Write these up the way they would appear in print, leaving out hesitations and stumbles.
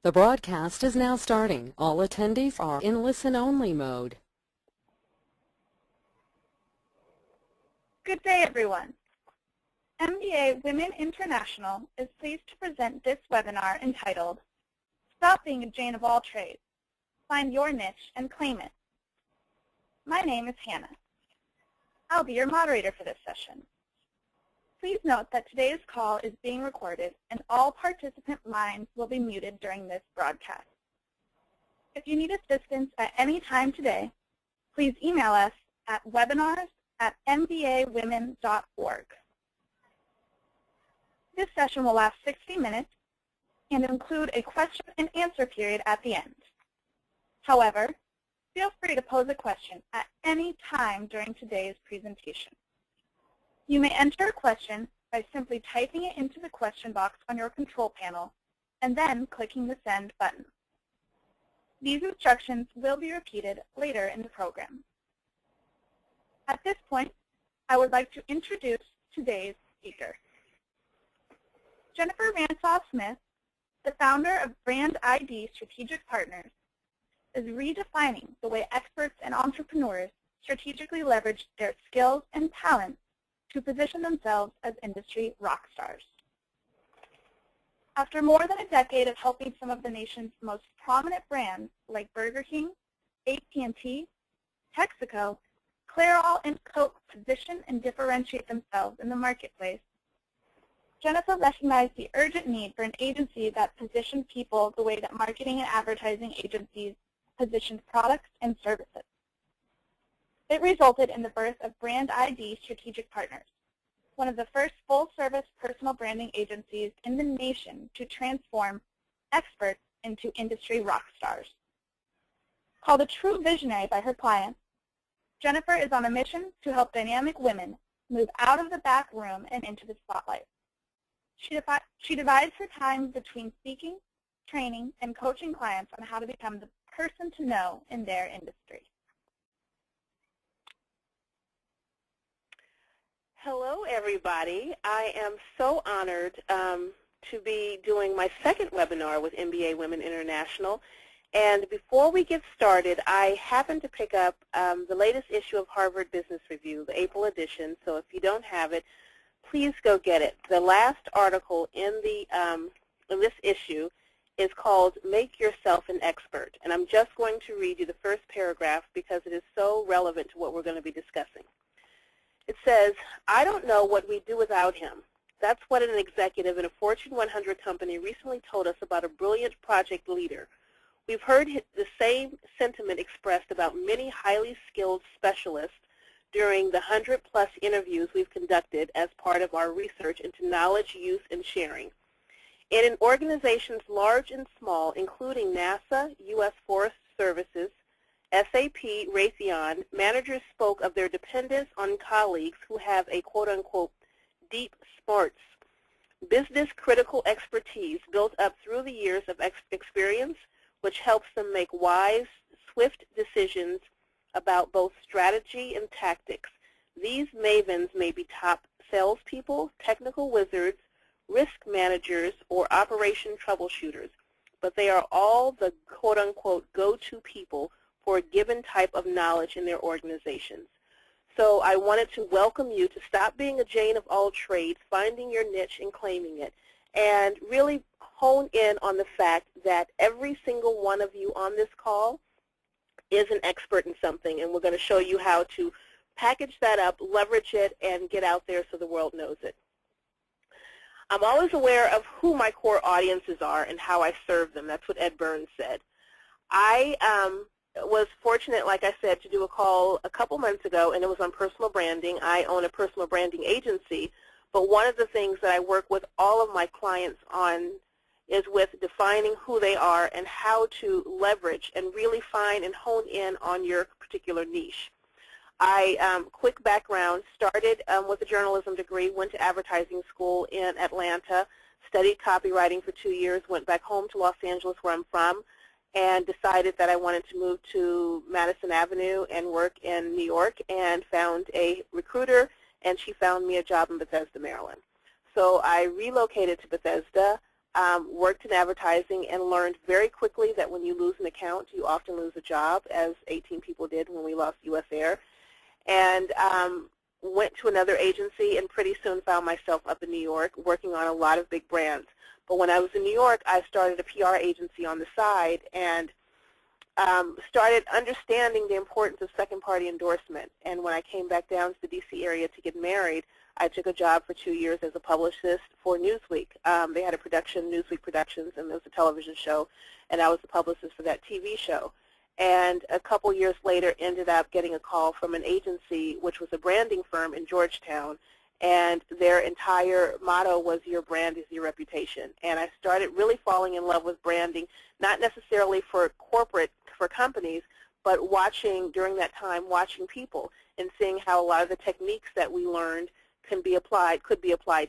The broadcast is now starting. All attendees are in listen-only mode. Good day, everyone. MBA Women International is pleased to present this webinar entitled, Stop Being a Jane of All Trades. Find Your Niche and Claim It. My name is Hannah. I'll be your moderator for this session. Please note that today's call is being recorded and all participant lines will be muted during this broadcast. If you need assistance at any time today, please email us at webinars@mbawomen.org. This session will last 60 minutes and include a question and answer period at the end. However, feel free to pose a question at any time during today's presentation. You may enter a question by simply typing it into the question box on your control panel and then clicking the send button. These instructions will be repeated later in the program. At this point, I would like to introduce today's speaker. Jennifer Ransaw Smith, the founder of Brand ID Strategic Partners, is redefining the way experts and entrepreneurs strategically leverage their skills and talents to position themselves as industry rock stars. After more than a decade of helping some of the nation's most prominent brands like Burger King, AT&T, Texaco, Clairol, and Coke position and differentiate themselves in the marketplace, Jennifer recognized the urgent need for an agency that positioned people the way that marketing and advertising agencies positioned products and services. It resulted in the birth of Brand ID Strategic Partners, one of the first full-service personal branding agencies in the nation to transform experts into industry rock stars. Called a true visionary by her clients, Jennifer is on a mission to help dynamic women move out of the back room and into the spotlight. She divides her time between speaking, training, and coaching clients on how to become the person to know in their industry. Hello, everybody. I am so honored to be doing my second webinar with MBA Women International. And before we get started, I happened to pick up the latest issue of Harvard Business Review, the April edition. So if you don't have it, please go get it. The last article in this issue is called Make Yourself an Expert. And I'm just going to read you the first paragraph because it is so relevant to what we're going to be discussing. It says, I don't know what we'd do without him. That's what an executive in a Fortune 100 company recently told us about a brilliant project leader. We've heard the same sentiment expressed about many highly skilled specialists during the 100-plus interviews we've conducted as part of our research into knowledge, use, and sharing. In organizations large and small, including NASA, U.S. Forest Services, SAP, Raytheon, managers spoke of their dependence on colleagues who have a quote-unquote deep smarts, business-critical expertise built up through the years of experience, which helps them make wise, swift decisions about both strategy and tactics. These mavens may be top salespeople, technical wizards, risk managers, or operation troubleshooters, but they are all the quote-unquote go-to people for a given type of knowledge in their organizations. So I wanted to welcome you to stop being a Jane of all trades, finding your niche and claiming it, and really hone in on the fact that every single one of you on this call is an expert in something, and we're going to show you how to package that up, leverage it, and get out there so the world knows it. I'm always aware of who my core audiences are and how I serve them. That's what Ed Burns said. I was fortunate, like I said, to do a call a couple months ago, and it was on personal branding. I own a personal branding agency, but one of the things that I work with all of my clients on is with defining who they are and how to leverage and really find and hone in on your particular niche. Quick background, started with a journalism degree, went to advertising school in Atlanta, studied copywriting for 2 years, went back home to Los Angeles where I'm from, and decided that I wanted to move to Madison Avenue and work in New York, and found a recruiter, and she found me a job in Bethesda, Maryland. So I relocated to Bethesda. worked in advertising, and learned very quickly that when you lose an account, you often lose a job, as 18 people did when we lost U.S. Air. And went to another agency and pretty soon found myself up in New York working on a lot of big brands. But when I was in New York, I started a PR agency on the side and started understanding the importance of second-party endorsement. And when I came back down to the D.C. area to get married, I took a job for 2 years as a publicist for Newsweek. They had a production, Newsweek Productions, and there was a television show, and I was the publicist for that TV show. And a couple years later ended up getting a call from an agency, which was a branding firm in Georgetown, and their entire motto was, your brand is your reputation. And I started really falling in love with branding, not necessarily for companies, but during that time, watching people and seeing how a lot of the techniques that we learned could be applied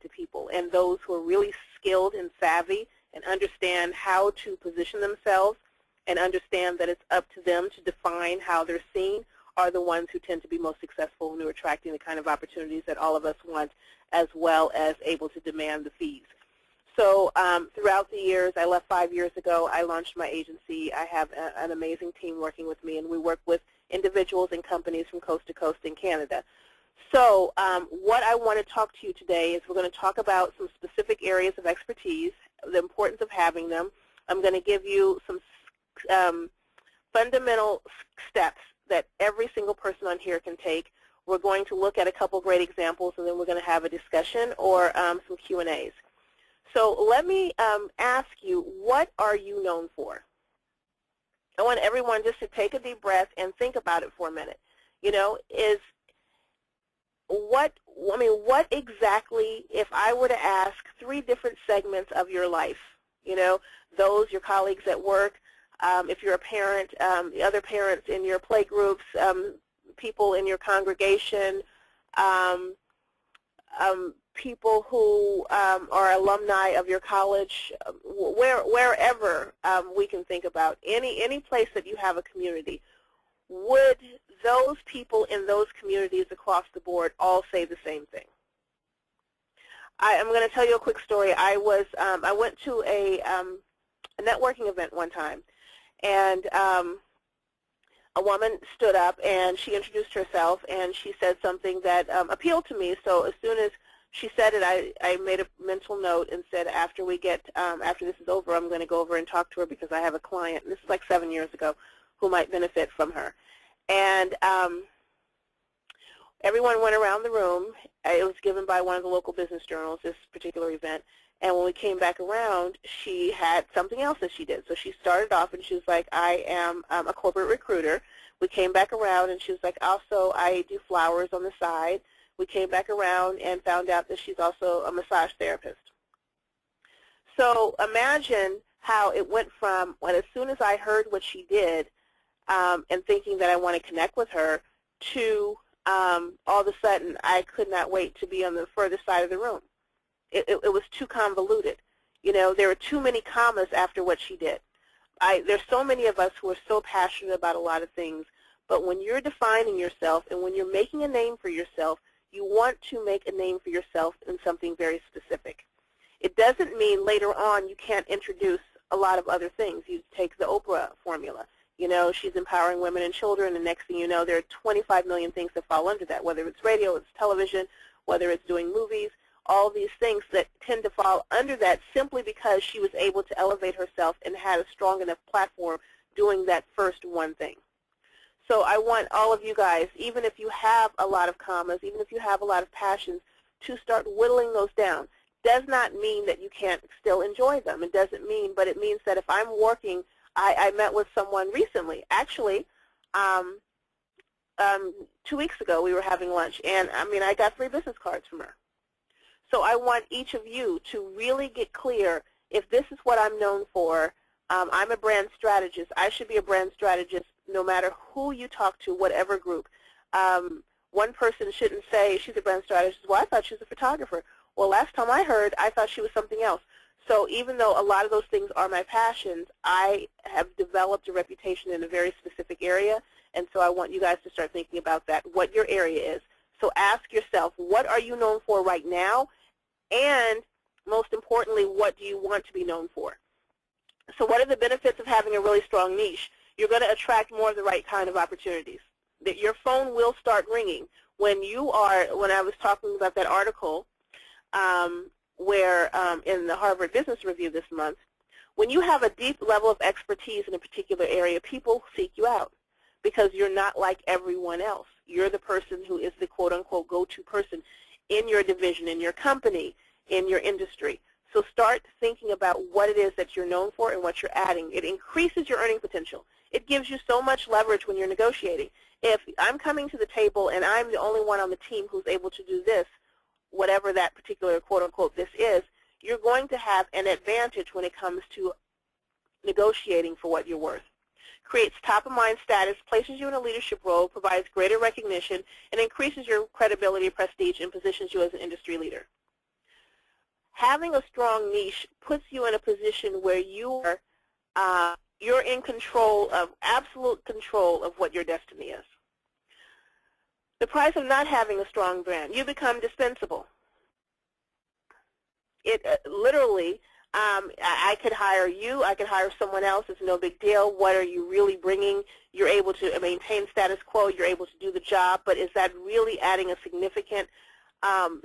to people. And those who are really skilled and savvy and understand how to position themselves and understand that it's up to them to define how they're seen are the ones who tend to be most successful when they're attracting the kind of opportunities that all of us want, as well as able to demand the fees. So throughout the years, I left 5 years ago, I launched my agency. I have an amazing team working with me, and we work with individuals and companies from coast to coast in Canada. So what I want to talk to you today is we're going to talk about some specific areas of expertise, the importance of having them. I'm going to give you some fundamental steps that every single person on here can take. We're going to look at a couple great examples, and then we're going to have a discussion or some Q&As. So let me ask you, what are you known for? I want everyone just to take a deep breath and think about it for a minute. You know, what exactly, if I were to ask 3 different segments of your life, you know, those, your colleagues at work, if you're a parent, the other parents in your play groups, people in your congregation, people who are alumni of your college, wherever we can think about, any place that you have a community, would those people in those communities across the board all say the same thing? I'm going to tell you a quick story. I went to a networking event one time, and a woman stood up and she introduced herself, and she said something that appealed to me. So as soon as she said it, I made a mental note and said, after this is over, I'm going to go over and talk to her because I have a client, and this is like 7 years ago, who might benefit from her. And everyone went around the room. It was given by one of the local business journals, this particular event. And when we came back around, she had something else that she did. So she started off and she was like, I am a corporate recruiter. We came back around and she was like, also, I do flowers on the side. We came back around and found out that she's also a massage therapist. So imagine how it went from when, as soon as I heard what she did and thinking that I want to connect with her, to all of a sudden I could not wait to be on the further side of the room. It was too convoluted. You know, there were too many commas after what she did. There's so many of us who are so passionate about a lot of things, but when you're defining yourself and when you're making a name for yourself, you want to make a name for yourself in something very specific. It doesn't mean later on you can't introduce a lot of other things. You take the Oprah formula. You know, she's empowering women and children, and next thing you know, there are 25 million things that fall under that, whether it's radio, it's television, whether it's doing movies, all these things that tend to fall under that simply because she was able to elevate herself and had a strong enough platform doing that first one thing. So I want all of you guys, even if you have a lot of commas, even if you have a lot of passions, to start whittling those down. Does not mean that you can't still enjoy them. It doesn't mean, but it means that if I'm working, I met with someone recently. Actually, 2 weeks ago we were having lunch, and I mean I got 3 business cards from her. So I want each of you to really get clear, if this is what I'm known for, I'm a brand strategist. I should be a brand strategist no matter who you talk to, whatever group. One person shouldn't say she's a brand strategist. Well, I thought she was a photographer. Well, last time I heard, I thought she was something else. So even though a lot of those things are my passions, I have developed a reputation in a very specific area, and so I want you guys to start thinking about that, what your area is. So ask yourself, what are you known for right now? And most importantly, what do you want to be known for? So what are the benefits of having a really strong niche? You're going to attract more of the right kind of opportunities. That your phone will start ringing when I was talking about that article where in the Harvard Business Review this month, when you have a deep level of expertise in a particular area, people seek you out because you're not like everyone else. You're the person who is the quote-unquote go-to person in your division, in your company, in your industry. So start thinking about what it is that you're known for and what you're adding. It increases your earning potential. It gives you so much leverage when you're negotiating. If I'm coming to the table and I'm the only one on the team who's able to do this, whatever that particular quote-unquote this is, you're going to have an advantage when it comes to negotiating for what you're worth. Creates top-of-mind status, places you in a leadership role, provides greater recognition, and increases your credibility, prestige, and positions you as an industry leader. Having a strong niche puts you in a position where you're in control of, absolute control of what your destiny is. The price of not having a strong brand, you become dispensable. It literally, I could hire you, I could hire someone else, it's no big deal. What are you really bringing? You're able to maintain status quo, you're able to do the job, but is that really adding a significant,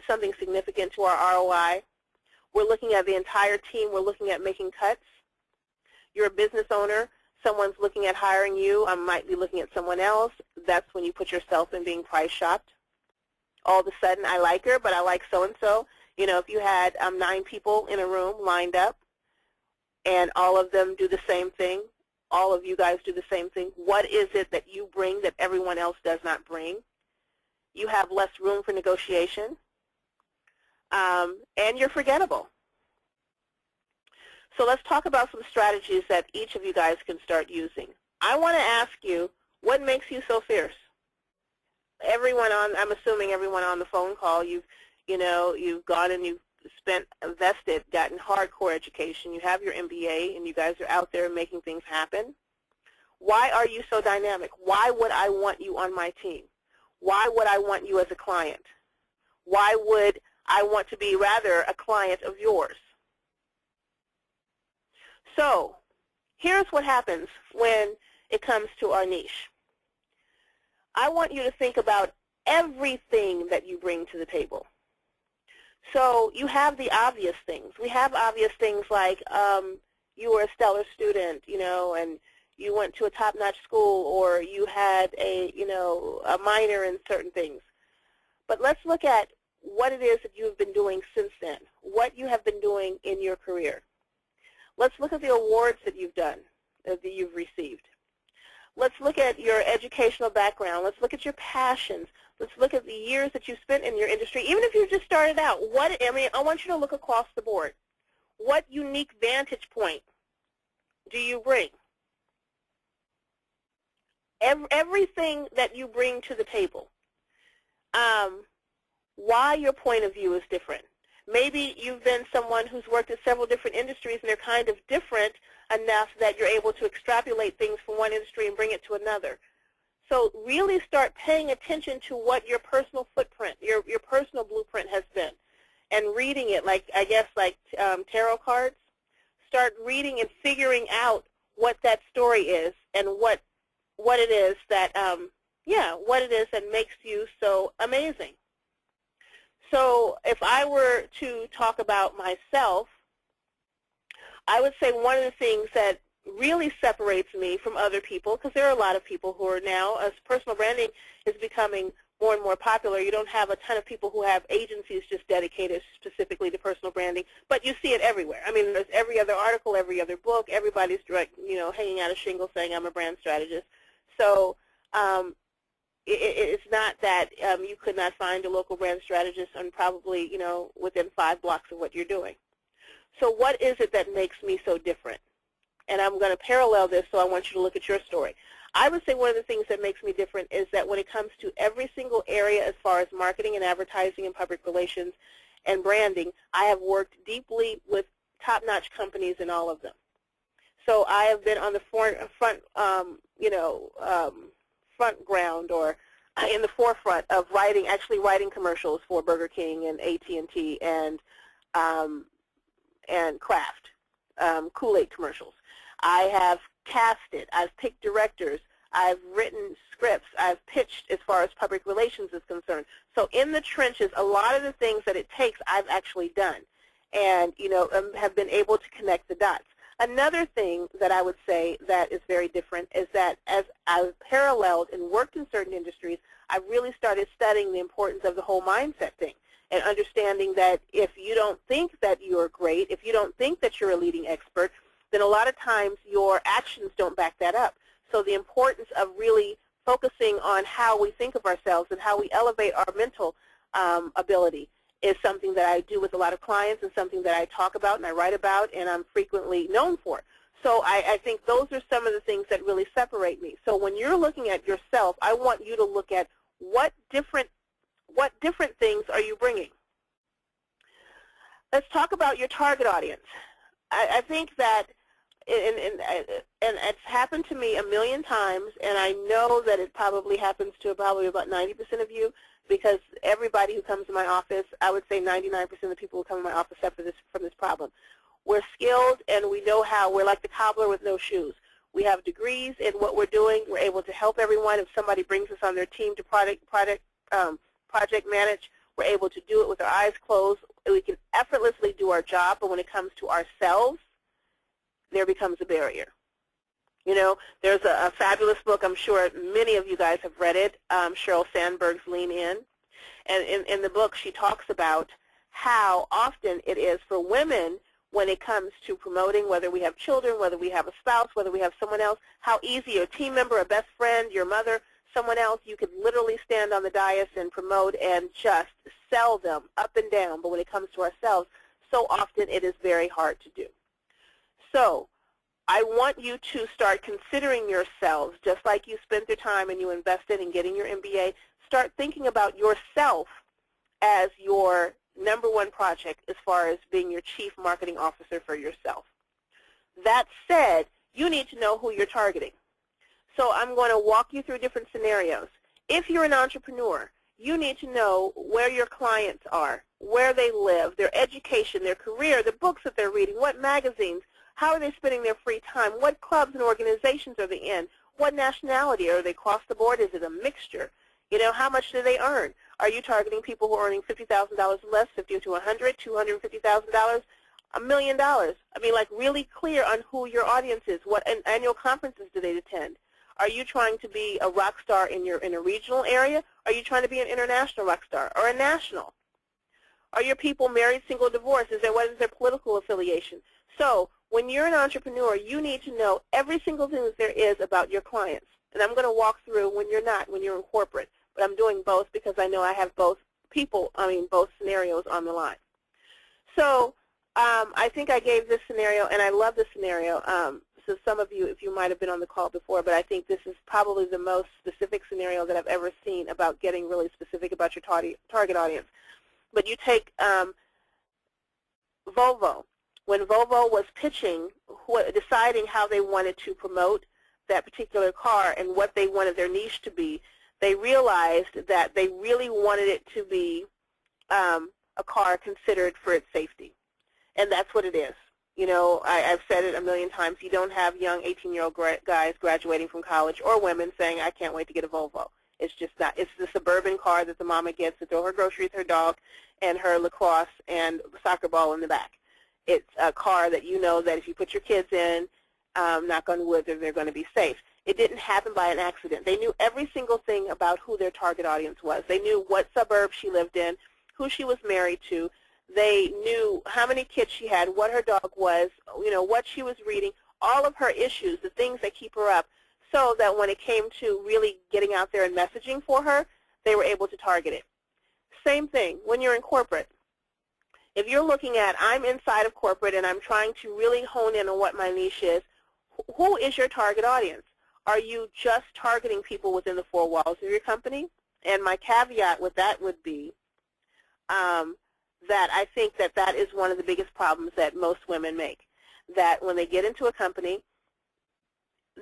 something significant to our ROI? We're looking at the entire team, we're looking at making cuts. You're a business owner, someone's looking at hiring you, I might be looking at someone else. That's when you put yourself in being price shopped. All of a sudden, I like her, but I like so-and-so. You know, if you had 9 people in a room lined up and all of them do the same thing, all of you guys do the same thing, what is it that you bring that everyone else does not bring? You have less room for negotiation, and you're forgettable. So let's talk about some strategies that each of you guys can start using. I want to ask you, what makes you so fierce? I'm assuming everyone on the phone call, you've gone and you've invested, gotten hardcore education, you have your MBA, and you guys are out there making things happen. Why are you so dynamic? Why would I want you on my team? Why would I want you as a client? Why would I want to be rather a client of yours? So here's what happens when it comes to our niche. I want you to think about everything that you bring to the table. So you have the obvious things. We have obvious things like you were a stellar student, and you went to a top-notch school, or you had a minor in certain things. But let's look at what it is that you've been doing since then, what you have been doing in your career. Let's look at the awards that you've done, that you've received. Let's look at your educational background. Let's look at your passions. Let's look at the years that you spent in your industry. Even if you just started out, I want you to look across the board. What unique vantage point do you bring? Everything that you bring to the table. Why your point of view is different. Maybe you've been someone who's worked in several different industries and they're kind of different enough that you're able to extrapolate things from one industry and bring it to another. So really start paying attention to what your personal footprint, your personal blueprint has been, and reading it like tarot cards. Start reading and figuring out what that story is and what it is that what it is that makes you so amazing. So if I were to talk about myself, I would say one of the things that really separates me from other people, because there are a lot of people who are now, as personal branding is becoming more and more popular, you don't have a ton of people who have agencies just dedicated specifically to personal branding, but you see it everywhere. I mean, there's every other article, every other book, everybody's hanging out a shingle saying I'm a brand strategist. So it's not that you could not find a local brand strategist and probably, within 5 blocks of what you're doing. So what is it that makes me so different? And I'm going to parallel this, so I want you to look at your story. I would say one of the things that makes me different is that when it comes to every single area as far as marketing and advertising and public relations and branding, I have worked deeply with top-notch companies in all of them. So I have been on the front ground, or in the forefront of writing commercials for Burger King and AT&T and and craft Kool-Aid commercials. I have casted. I've picked directors. I've written scripts. I've pitched as far as public relations is concerned. So in the trenches, a lot of the things that it takes, I've actually done, and have been able to connect the dots. Another thing that I would say that is very different is that as I've paralleled and worked in certain industries, I've really started studying the importance of the whole mindset thing and understanding that if you don't think that you're great, if you don't think that you're a leading expert, then a lot of times your actions don't back that up. So the importance of really focusing on how we think of ourselves and how we elevate our mental ability is something that I do with a lot of clients and something that I talk about and I write about and I'm frequently known for. So I think those are some of the things that really separate me. So when you're looking at yourself, I want you to look at what different things are you bringing. Let's talk about your target audience. I think that, and it's happened to me a million times, and I know that it probably happens to probably about 90% of you, because everybody who comes to my office, I would say 99% of the people who come to my office suffer from this problem. We're skilled and we know how. We're like the cobbler with no shoes. We have degrees in what we're doing. We're able to help everyone. If somebody brings us on their team to project manage, we're able to do it with our eyes closed. We can effortlessly do our job, but when it comes to ourselves, there becomes a barrier. There's a fabulous book, I'm sure many of you guys have read it, Sheryl Sandberg's Lean In. And in the book, she talks about how often it is for women when it comes to promoting, whether we have children, whether we have a spouse, whether we have someone else, how easy a team member, a best friend, your mother, someone else, you could literally stand on the dais and promote and just sell them up and down. But when it comes to ourselves, so often it is very hard to do. So I want you to start considering yourselves, just like you spent your time and you invested in getting your MBA, start thinking about yourself as your #1 project as far as being your chief marketing officer for yourself. That said, you need to know who you're targeting. So I'm going to walk you through different scenarios. If you're an entrepreneur, you need to know where your clients are, where they live, their education, their career, the books that they're reading, what magazines, how are they spending their free time, what clubs and organizations are they in, what nationality, are they across the board, is it a mixture? How much do they earn? Are you targeting people who are earning $50,000 less, $50 to $100, $250,000, $1 million? I mean, like really clear on who your audience is. What annual conferences do they attend? Are you trying to be a rock star in a regional area? Are you trying to be an international rock star or a national? Are your people married, single, divorced? What is their political affiliation? So when you're an entrepreneur, you need to know every single thing that there is about your clients. And I'm going to walk through when you're not, when you're in corporate. But I'm doing both because I know I have both scenarios on the line. So I think I gave this scenario, and I love this scenario. So some of you, if you might have been on the call before, but I think this is probably the most specific scenario that I've ever seen about getting really specific about your target audience. But you take Volvo. When Volvo was pitching, deciding how they wanted to promote that particular car and what they wanted their niche to be, they realized that they really wanted it to be a car considered for its safety. And that's what it is. I've said it a million times. You don't have young 18-year-old guys graduating from college or women saying, I can't wait to get a Volvo. It's just not. It's the suburban car that the mama gets to throw her groceries, her dog, and her lacrosse and soccer ball in the back. It's a car that you know that if you put your kids in, knock on wood, they're going to be safe. It didn't happen by an accident. They knew every single thing about who their target audience was. They knew what suburb she lived in, who she was married to. They knew how many kids she had, what her dog was, what she was reading, all of her issues, the things that keep her up, so that when it came to really getting out there and messaging for her, they were able to target it. Same thing when you're in corporate. If you're looking at, I'm inside of corporate and I'm trying to really hone in on what my niche is, who is your target audience? Are you just targeting people within the 4 walls of your company? And my caveat with that would be that I think that is one of the biggest problems that most women make, that when they get into a company,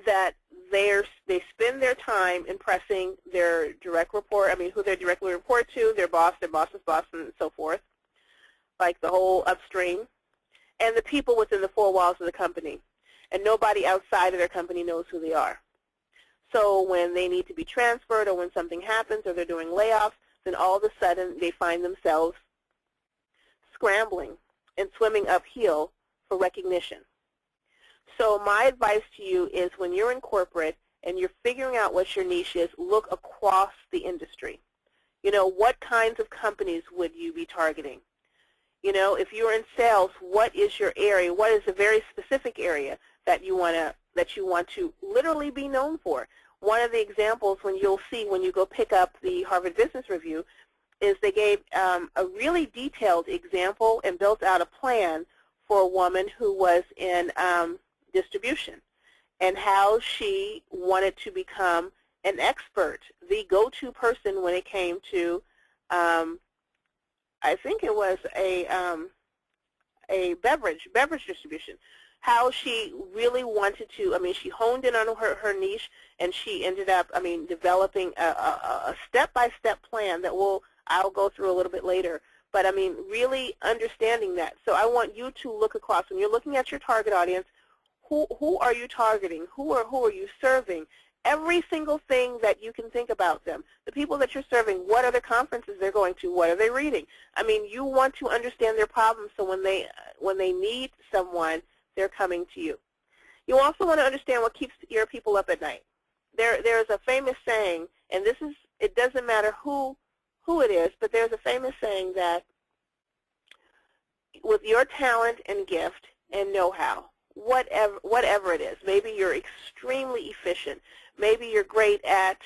that they spend their time impressing their direct report, who they directly report to, their boss, their boss's boss, and so forth, like the whole upstream. and the people within the four walls of the company. And nobody outside of their company knows who they are. So when they need to be transferred or when something happens or they're doing layoffs, then all of a sudden they find themselves scrambling and swimming uphill for recognition. So my advice to you is when you're in corporate and you're figuring out what your niche is, look across the industry. You know, what kinds of companies would you be targeting? You know, if you're in sales, what is your area? What is a very specific area that you want to literally be known for? One of the examples when you'll see when you go pick up the Harvard Business Review is they gave a really detailed example and built out a plan for a woman who was in distribution and how she wanted to become an expert, the go-to person when it came to, I think it was a beverage distribution. How she really wanted to, I mean, she honed in on her niche, and she ended up, I mean, developing a step-by-step plan that I'll go through a little bit later. But, I mean, really understanding that. So I want you to look across. When you're looking at your target audience, who are you targeting? Who are you serving? Every single thing that you can think about them. The people that you're serving, what other conferences they're going to, what are they reading? I mean, you want to understand their problems so when they need someone, they're coming to you. You also want to understand what keeps your people up at night. There's a famous saying, and it doesn't matter who it is, but there's a famous saying that with your talent and gift and know-how, whatever it is, maybe you're extremely efficient, maybe you're great at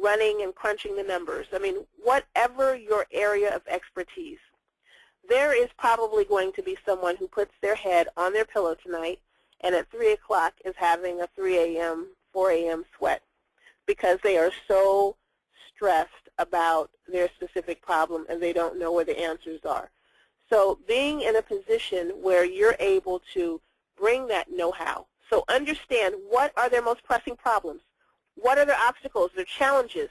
running and crunching the numbers. I mean, whatever your area of expertise, there is probably going to be someone who puts their head on their pillow tonight and at 3 o'clock is having a 3 a.m., 4 a.m. sweat because they are so stressed about their specific problem and they don't know where the answers are. So being in a position where you're able to bring that know-how, so understand what are their most pressing problems, what are their obstacles, their challenges,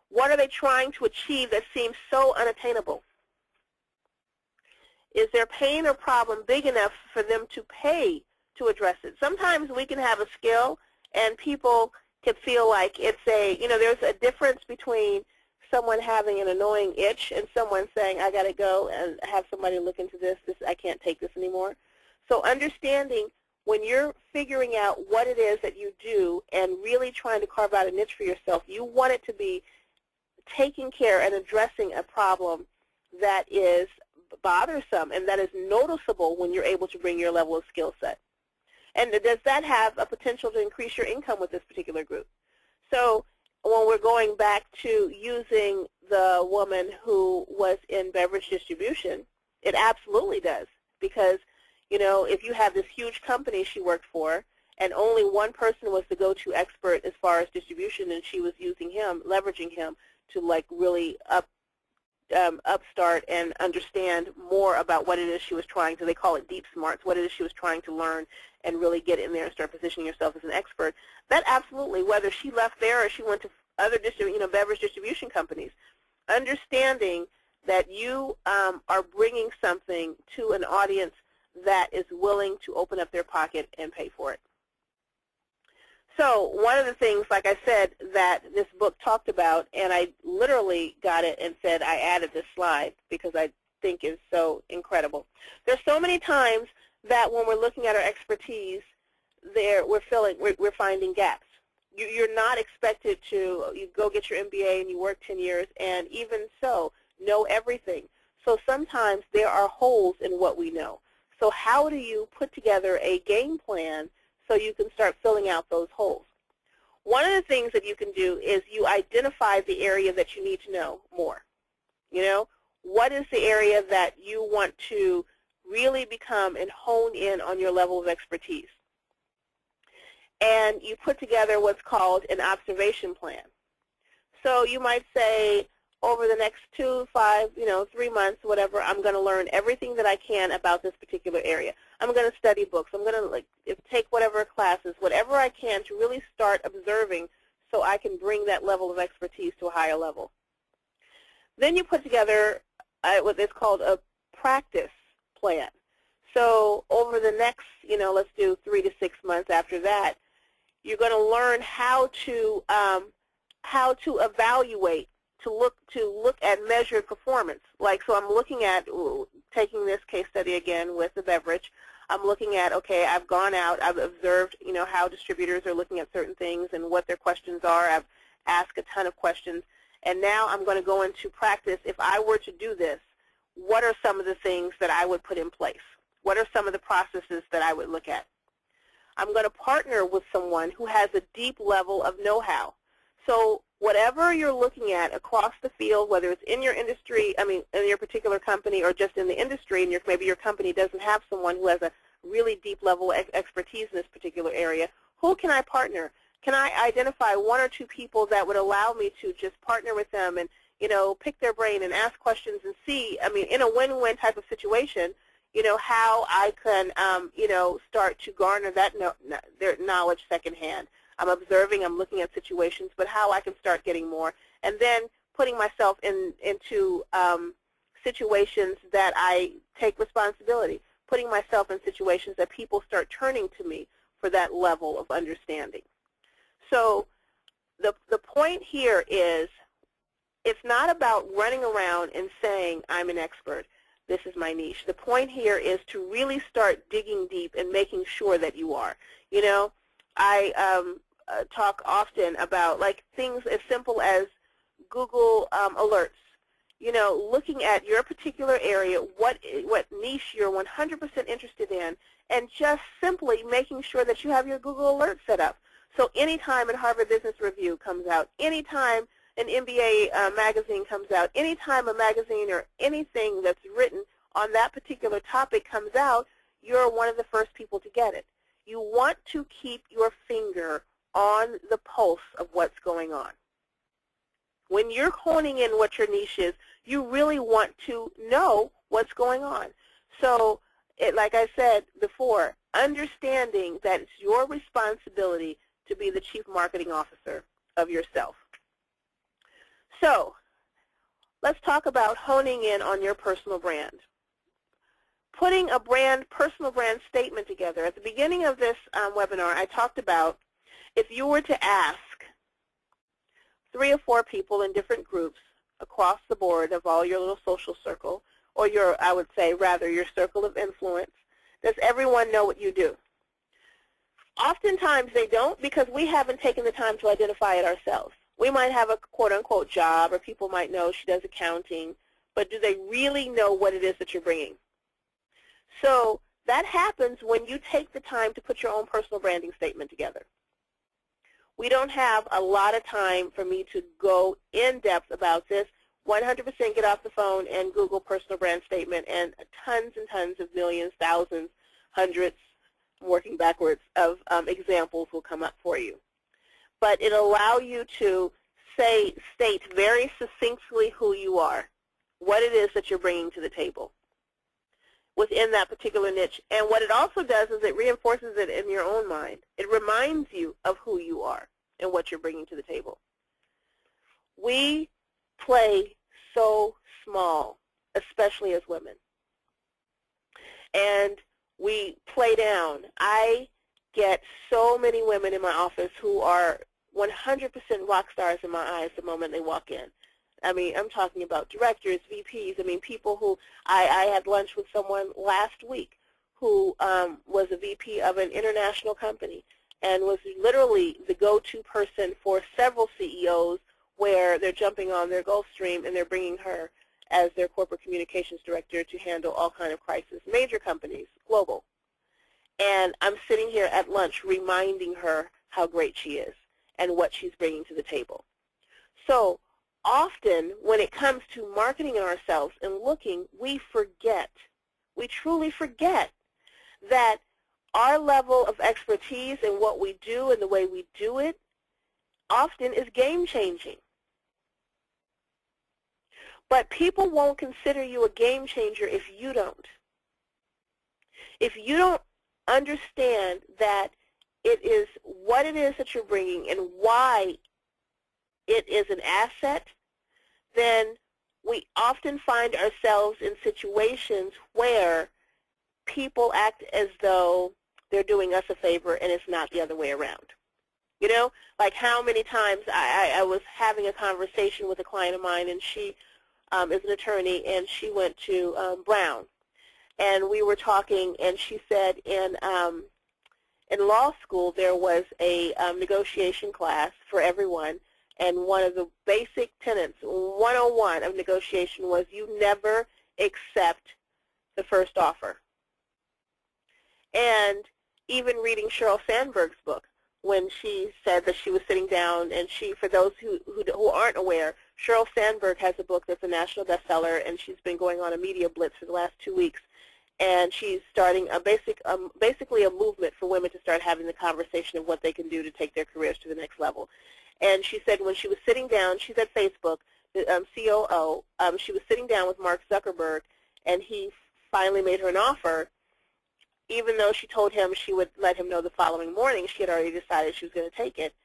what are they trying to achieve that seems so unattainable. Is their pain or problem big enough for them to pay to address it? Sometimes we can have a skill and people can feel like it's there's a difference between someone having an annoying itch and someone saying, I got to go and have somebody look into this, I can't take this anymore. So understanding when you're figuring out what it is that you do and really trying to carve out a niche for yourself, you want it to be taking care and addressing a problem that is bothersome and that is noticeable when you're able to bring your level of skill set. And does that have a potential to increase your income with this particular group? So when we're going back to using the woman who was in beverage distribution, it absolutely does. Because, you know, if you have this huge company she worked for and only one person was the go-to expert as far as distribution and she was using him, leveraging him to like really upstart and understand more about what it is she was trying to, they call it deep smarts, what it is she was trying to learn and really get in there and start positioning yourself as an expert. That absolutely, whether she left there or she went to other beverage distribution companies, understanding that you are bringing something to an audience that is willing to open up their pocket and pay for it. So one of the things, like I said, that this book talked about, and I literally got it and said I added this slide because I think it's so incredible. There's so many times that when we're looking at our expertise, we're finding gaps. You're not expected to, you go get your MBA and you work 10 years, and even so, know everything. So sometimes there are holes in what we know. So how do you put together a game plan so you can start filling out those holes? One of the things that you can do is you identify the area that you need to know more. You know, what is the area that you want to really become and hone in on your level of expertise? And you put together what's called an observation plan. So you might say, over the next 2, 5, 3 months, whatever, I'm going to learn everything that I can about this particular area. I'm going to study books. I'm going to take whatever classes, whatever I can to really start observing so I can bring that level of expertise to a higher level. Then you put together what is called a practice plan. So over the next, let's do 3 to 6 months after that, you're going to learn how to evaluate, to look at measured performance. Like, so I'm looking at, taking this case study again with the beverage, I'm looking at, okay, I've gone out, I've observed, how distributors are looking at certain things and what their questions are. I've asked a ton of questions, and now I'm going to go into practice. If I were to do this, what are some of the things that I would put in place? What are some of the processes that I would look at? I'm going to partner with someone who has a deep level of know-how. So whatever you're looking at across the field, whether it's in your industry, in your particular company, or just in the industry, and maybe your company doesn't have someone who has a really deep level of expertise in this particular area, who can I partner? Can I identify 1 or 2 people that would allow me to just partner with them and, pick their brain and ask questions and see, in a win-win type of situation, how I can, start to garner their knowledge secondhand. I'm observing, I'm looking at situations, but how I can start getting more, and then putting myself into situations that I take responsibility, putting myself in situations that people start turning to me for that level of understanding. So the point here is, it's not about running around and saying, I'm an expert, this is my niche. The point here is to really start digging deep and making sure that you are. I talk often about things as simple as Google alerts. Looking at your particular area, what niche you're 100% interested in, and just simply making sure that you have your Google alert set up. So anytime a Harvard Business Review comes out, anytime an MBA magazine comes out, anytime a magazine or anything that's written on that particular topic comes out, you're one of the first people to get it. You want to keep your finger on the pulse of what's going on. When you're honing in what your niche is, you really want to know what's going on. So, like I said before, understanding that it's your responsibility to be the chief marketing officer of yourself. So, let's talk about honing in on your personal brand. Putting a personal brand statement together. At the beginning of this webinar, I talked about if you were to ask 3 or 4 people in different groups across the board of all your little social circle, or I would say rather your circle of influence, does everyone know what you do? Oftentimes they don't, because we haven't taken the time to identify it ourselves. We might have a quote-unquote job, or people might know she does accounting, but do they really know what it is that you're bringing? So that happens when you take the time to put your own personal branding statement together. We don't have a lot of time for me to go in depth about this. 100% get off the phone and Google personal brand statement, and tons and tons of millions, thousands, hundreds, working backwards, of examples will come up for you. But it'll allow you to state very succinctly who you are, what it is that you're bringing to the table within that particular niche. And what it also does is it reinforces it in your own mind. It reminds you of who you are and what you're bringing to the table. We play so small, especially as women. And we play down. I get so many women in my office who are 100% rock stars in my eyes the moment they walk in. I'm talking about directors, VPs. People who, I had lunch with someone last week who was a VP of an international company and was literally the go-to person for several CEOs, where they're jumping on their Gulfstream and they're bringing her as their corporate communications director to handle all kind of crises, major companies, global. And I'm sitting here at lunch reminding her how great she is and what she's bringing to the table. So often when it comes to marketing ourselves and looking, we truly forget that our level of expertise and what we do and the way we do it often is game-changing. But people won't consider you a game changer if you don't. If you don't understand that it is what it is that you're bringing and why it is an asset, then we often find ourselves in situations where people act as though they're doing us a favor and it's not the other way around. You know, like how many times I was having a conversation with a client of mine, and she is an attorney, and she went to Brown, and we were talking, and she said in law school there was a negotiation class for everyone, and one of the basic tenets, 101 of negotiation, was you never accept the first offer. And even reading Sheryl Sandberg's book, when she said that she was sitting down, and she, for those who aren't aware, Sheryl Sandberg has a book that's a national bestseller, and she's been going on a media blitz for the last 2 weeks, and she's starting a basically a movement for women to start having the conversation of what they can do to take their careers to the next level. And she said when she was sitting down, she's at Facebook, the COO, she was sitting down with Mark Zuckerberg, and he finally made her an offer. Even though she told him she would let him know the following morning, she had already decided she was going to take it.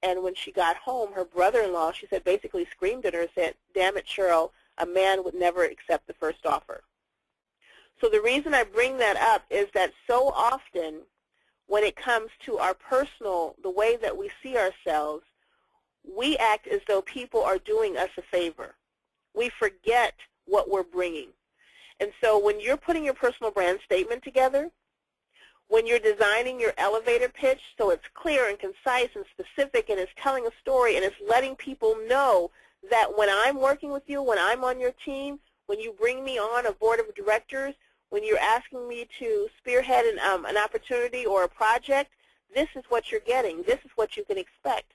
And when she got home, her brother-in-law, she said, basically screamed at her and said, "Damn it, Sheryl, a man would never accept the first offer." So the reason I bring that up is that so often when it comes to our personal, the way that we see ourselves, we act as though people are doing us a favor. We forget what we're bringing. And so when you're putting your personal brand statement together, when you're designing your elevator pitch so it's clear and concise and specific and it's telling a story and it's letting people know that when I'm working with you, when I'm on your team, when you bring me on a board of directors, when you're asking me to spearhead an opportunity or a project, this is what you're getting. This is what you can expect.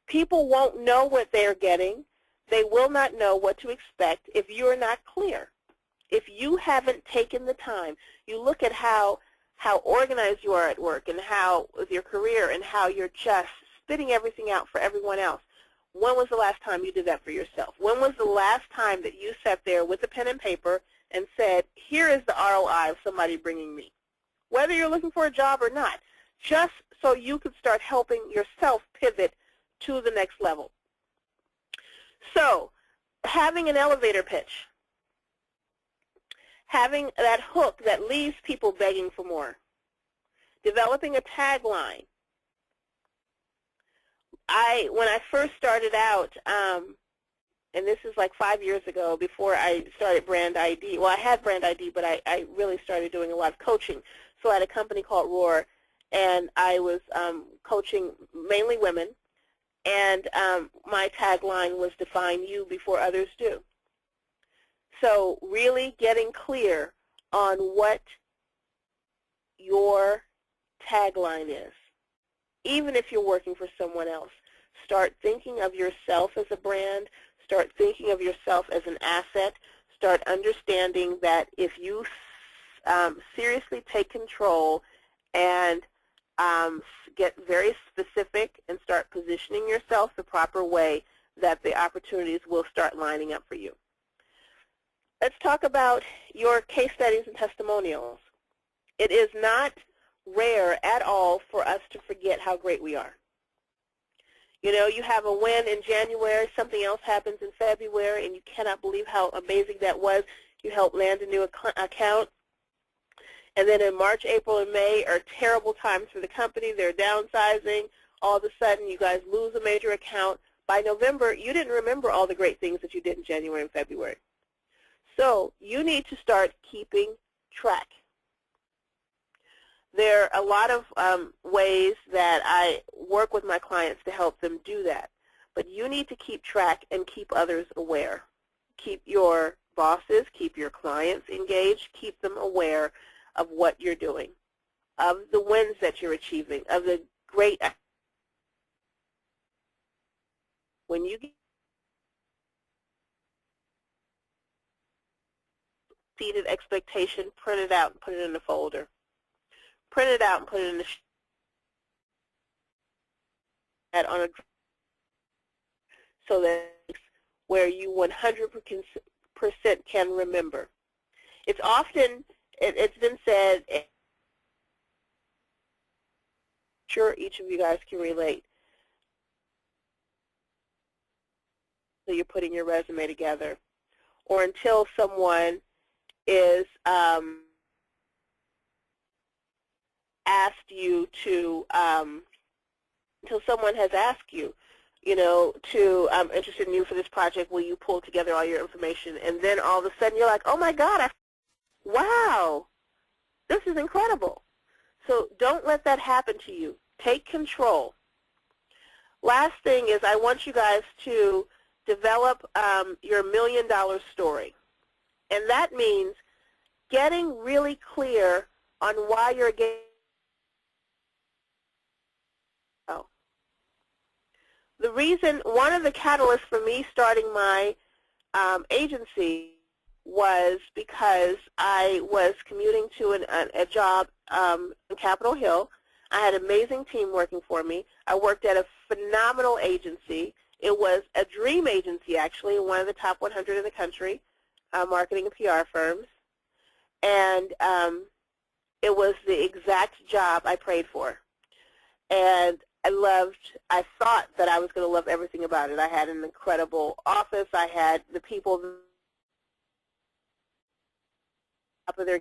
People won't know what they're getting. They will not know what to expect if you're not clear. If you haven't taken the time, you look at how organized you are at work and how with your career and how you're just spitting everything out for everyone else. When was the last time you did that for yourself? When was the last time that you sat there with a pen and paper and said, here is the ROI of somebody bringing me, whether you're looking for a job or not, just so you could start helping yourself pivot to the next level. So having an elevator pitch, having that hook that leaves people begging for more, developing a tagline. When I first started out, and this is like 5 years ago before I started Brand ID. Well, I had Brand ID, but I really started doing a lot of coaching. So I had a company called Roar, and I was coaching mainly women, and my tagline was define you before others do. So really getting clear on what your tagline is. Even if you're working for someone else, start thinking of yourself as a brand. Start thinking of yourself as an asset. Start understanding that if you seriously take control and get very specific and start positioning yourself the proper way, that the opportunities will start lining up for you. Let's talk about your case studies and testimonials. It is not rare at all for us to forget how great we are. You know, you have a win in January, something else happens in February, and you cannot believe how amazing that was. You help land a new account. And then in March, April, and May are terrible times for the company. They're downsizing. All of a sudden, you guys lose a major account. By November, you didn't remember all the great things that you did in January and February. So you need to start keeping track. There are a lot of ways that I work with my clients to help them do that. But you need to keep track and keep others aware. Keep your bosses, keep your clients engaged, keep them aware of what you're doing, of the wins that you're achieving, of the great. When you exceeded expectation, print it out and put it in a folder. Print it out and put it in the on a so that where you 100% can remember. It's often, it's been said, I'm sure each of you guys can relate. So you're putting your resume together, or until someone is asked you to, until someone has asked you, I'm interested in you for this project, will you pull together all your information? And then all of a sudden you're like, oh my God, wow, this is incredible. So don't let that happen to you. Take control. Last thing is I want you guys to develop your $1 million story. And that means getting really clear on why you're getting. The reason, one of the catalysts for me starting my agency was because I was commuting to a job in Capitol Hill. I had an amazing team working for me. I worked at a phenomenal agency. It was a dream agency, actually, one of the top 100 in the country, marketing and PR firms. And it was the exact job I prayed for. And I thought that I was going to love everything about it. I had an incredible office. I had the people up of their,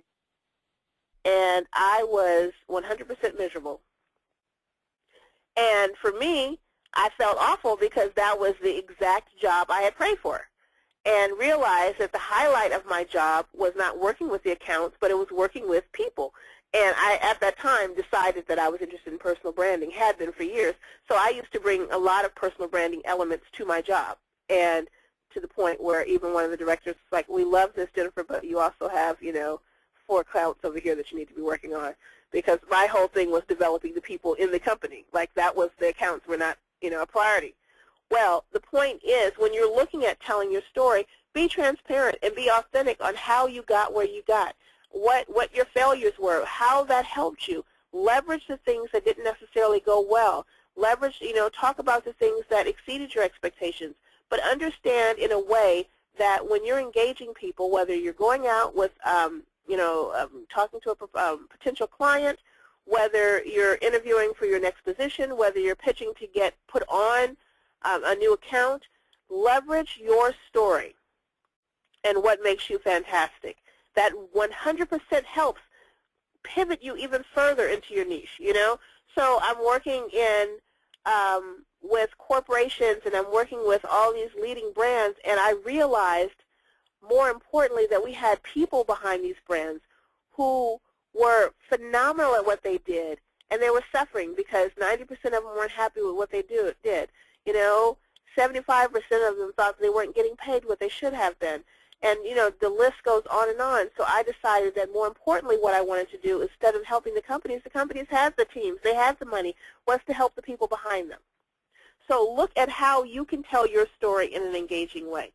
and I was 100% miserable. And for me, I felt awful because that was the exact job I had prayed for, and realized that the highlight of my job was not working with the accounts, but it was working with people. And I, at that time, decided that I was interested in personal branding, had been for years. So I used to bring a lot of personal branding elements to my job, and to the point where even one of the directors was like, we love this, Jennifer, but you also have, 4 accounts over here that you need to be working on. Because my whole thing was developing the people in the company. Like, that was the accounts were not, a priority. Well, the point is, when you're looking at telling your story, be transparent and be authentic on how you got where you got, what your failures were, how that helped you. Leverage the things that didn't necessarily go well. Leverage, talk about the things that exceeded your expectations, but understand in a way that when you're engaging people, whether you're going out with, talking to a potential client, whether you're interviewing for your next position, whether you're pitching to get put on a new account, leverage your story and what makes you fantastic. That 100% helps pivot you even further into your niche, So I'm working in with corporations, and I'm working with all these leading brands, and I realized, more importantly, that we had people behind these brands who were phenomenal at what they did, and they were suffering because 90% of them weren't happy with what they did. 75% of them thought they weren't getting paid what they should have been. And, the list goes on and on. So I decided that more importantly what I wanted to do, instead of helping the companies had the teams, they had the money, was to help the people behind them. So look at how you can tell your story in an engaging way.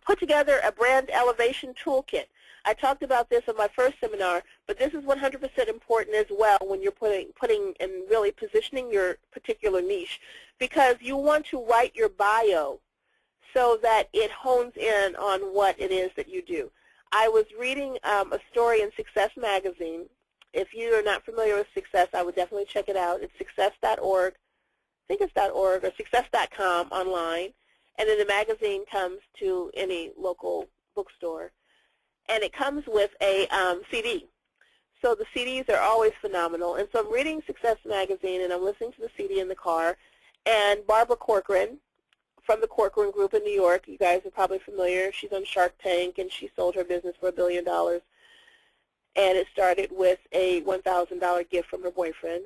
Put together a brand elevation toolkit. I talked about this in my first seminar, but this is 100% important as well when you're putting and really positioning your particular niche, because you want to write your bio so that it hones in on what it is that you do. I was reading a story in Success Magazine. If you are not familiar with Success, I would definitely check it out. It's success.org. I think it's .org or success.com online. And then the magazine comes to any local bookstore. And it comes with a CD. So the CDs are always phenomenal. And so I'm reading Success Magazine, and I'm listening to the CD in the car. And Barbara Corcoran from the Corcoran Group in New York, you guys are probably familiar. She's on Shark Tank, and she sold her business for $1 billion. And it started with a $1,000 gift from her boyfriend.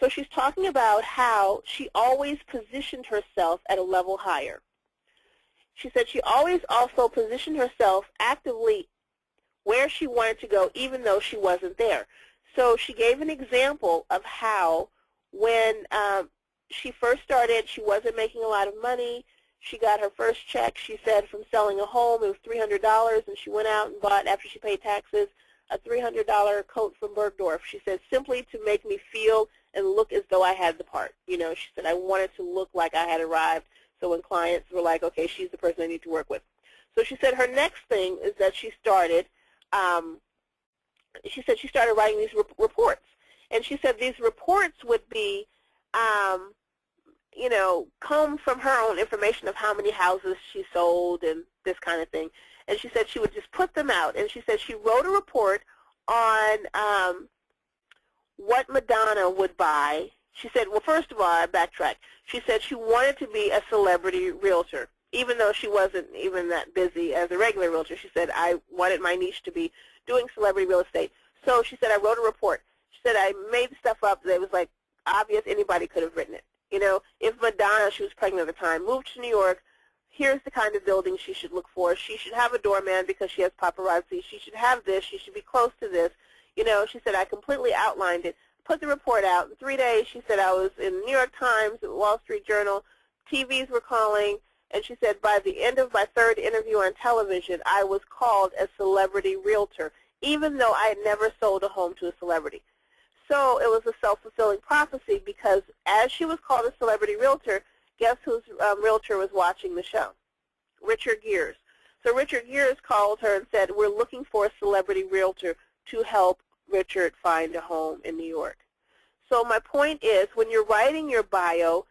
So she's talking about how she always positioned herself at a level higher. She said she always also positioned herself actively where she wanted to go, even though she wasn't there. So she gave an example of how when she first started, she wasn't making a lot of money. She got her first check, she said, from selling a home. It was $300, and she went out and bought, after she paid taxes, a $300 coat from Bergdorf. She said, simply to make me feel and look as though I had the part. She said, I wanted to look like I had arrived, so when clients were like, okay, she's the person I need to work with. So she said her next thing is that she started writing these reports. And she said these reports would be, come from her own information of how many houses she sold and this kind of thing. And she said she would just put them out. And she said she wrote a report on what Madonna would buy. She said, well, first of all, I backtrack. She said she wanted to be a celebrity realtor, even though she wasn't even that busy as a regular realtor. She said, I wanted my niche to be doing celebrity real estate. So she said, I wrote a report. She said, I made stuff up that was like obvious. Anybody could have written it. You know, if Madonna, she was pregnant at the time, moved to New York, here's the kind of building she should look for. She should have a doorman because she has paparazzi. She should have this. She should be close to this. You know, she said, I completely outlined it, put the report out. In 3 days, she said, I was in the New York Times, the Wall Street Journal, TVs were calling, and she said, by the end of my third interview on television, I was called a celebrity realtor, even though I had never sold a home to a celebrity. So it was a self-fulfilling prophecy because as she was called a celebrity realtor, guess whose realtor was watching the show? Richard Gere's. So Richard Gere's called her and said, we're looking for a celebrity realtor to help Richard find a home in New York. So my point is, when you're writing your bio,